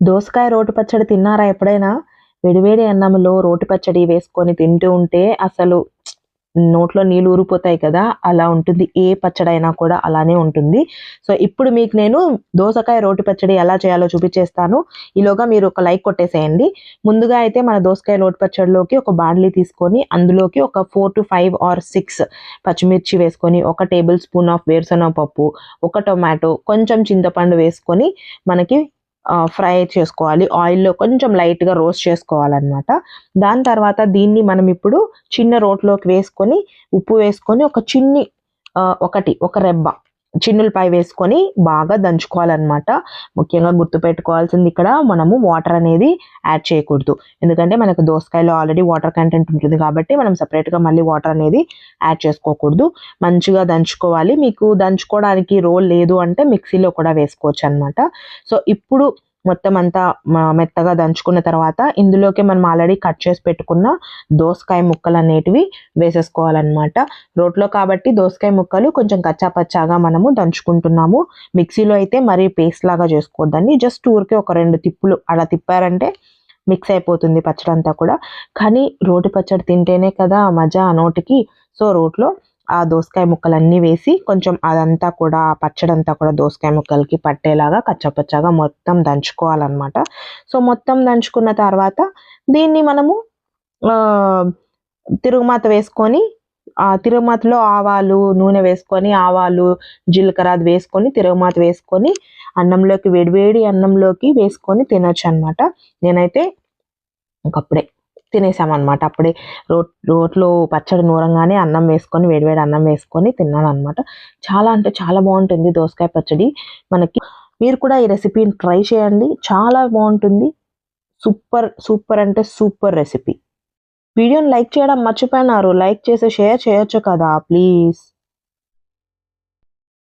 దోసకాయ రోటి పచ్చడి తిన్నారా ఎప్పుడైనా? వేడివేడి అన్నంలో రోటి పచ్చడి వేసుకొని తింటూ ఉంటే అసలు నోట్లో నీళ్ళు ఊరిపోతాయి కదా! అలా ఉంటుంది. ఏ పచ్చడైనా కూడా అలానే ఉంటుంది. సో, ఇప్పుడు మీకు నేను దోసకాయ రోటి పచ్చడి ఎలా చేయాలో చూపిచ్చేస్తాను. ఈలోగా మీరు ఒక లైక్ కొట్టేసేయండి. ముందుగా అయితే మన దోసకాయ రోటి పచ్చడిలోకి ఒక బాండ్లీ తీసుకొని అందులోకి ఒక 4-5 ఆర్ 6 పచ్చిమిర్చి వేసుకొని, ఒక టేబుల్ స్పూన్ ఆఫ్ వేరుశనగ పప్పు, ఒక టొమాటో, కొంచెం చింతపండు వేసుకొని మనకి ఫ్రై చేసుకోవాలి. ఆయిల్‌లో కొంచెం లైట్‌గా రోస్ట్ చేసుకోవాలనమాట. దాని తర్వాత దీన్ని మనం ఇప్పుడు చిన్న రోట్లోకి వేసుకొని, ఉప్పు వేసుకొని ఒక చిన్ని ఒక రెబ్బ చిన్నులపాయ వేసుకొని బాగా దంచుకోవాలనమాట. ముఖ్యంగా గుర్తుపెట్టుకోవాల్సింది ఇక్కడ మనము వాటర్ అనేది యాడ్ చేయకూడదు. ఎందుకంటే మనకు దోసకాయలో ఆల్రెడీ వాటర్ కంటెంట్ ఉంటుంది కాబట్టి మనం సెపరేట్‌గా మళ్ళీ వాటర్ అనేది యాడ్ చేసుకోకూడదు. మంచిగా దంచుకోవాలి. మీకు దంచుకోవడానికి రోల్ లేదు అంటే మిక్సీలో కూడా వేసుకోవచ్చనమాట. సో, ఇప్పుడు మొత్తం అంతా మెత్తగా దంచుకున్న తర్వాత ఇందులోకి మనం ఆల్రెడీ కట్ చేసి పెట్టుకున్న దోసకాయ ముక్కలనేటివి వేసేసుకోవాలనమాట. రోట్లో కాబట్టి దోసకాయ ముక్కలు కొంచెం కచ్చా పచ్చాగా మనము దంచుకుంటున్నాము. మిక్సీలో అయితే మరీ పేస్ట్ లాగా చేసుకోవద్దండి. జస్ట్ ఊరికే ఒక 2 తిప్పులు అలా తిప్పారంటే మిక్స్ అయిపోతుంది పచ్చడంతా కూడా. కానీ రోటి పచ్చడి తింటేనే కదా మజా నోటికి. సో, రోట్లో ఆ దోసకాయ ముక్కలన్నీ వేసి కొంచెం అదంతా కూడా ఆ పచ్చడంతా కూడా దోసకాయ ముక్కలకి పట్టేలాగా కచ్చాపచ్చాగా మొత్తం దంచుకోవాలనమాట. సో, మొత్తం దంచుకున్న తర్వాత దీన్ని మనము తిరుగుమాత వేసుకొని తిరుగుమాతలో ఆవాలు, నూనె వేసుకొని ఆవాలు, జీలకర్ర అది వేసుకొని తిరుగుమాత వేసుకొని అన్నంలోకి వేడివేడి అన్నంలోకి వేసుకొని తినొచ్చనమాట. నేనైతే ఇంకప్పుడే తినేసామనమాట. అప్పుడే రోట్లో పచ్చడి నూరంగానే అన్నం వేసుకొని వేడివేడి అన్నం వేసుకొని తిన్నాననమాట. చాలా అంటే చాలా బావుంటుంది దోసకాయ పచ్చడి. మనకి మీరు కూడా ఈ రెసిపీని ట్రై చేయండి. చాలా బావుంటుంది. సూపర్! సూపర్ అంటే సూపర్ రెసిపీ. వీడియోని లైక్ చేయడం మర్చిపోయినారు. లైక్ చేసి షేర్ చేయొచ్చు కదా! ప్లీజ్.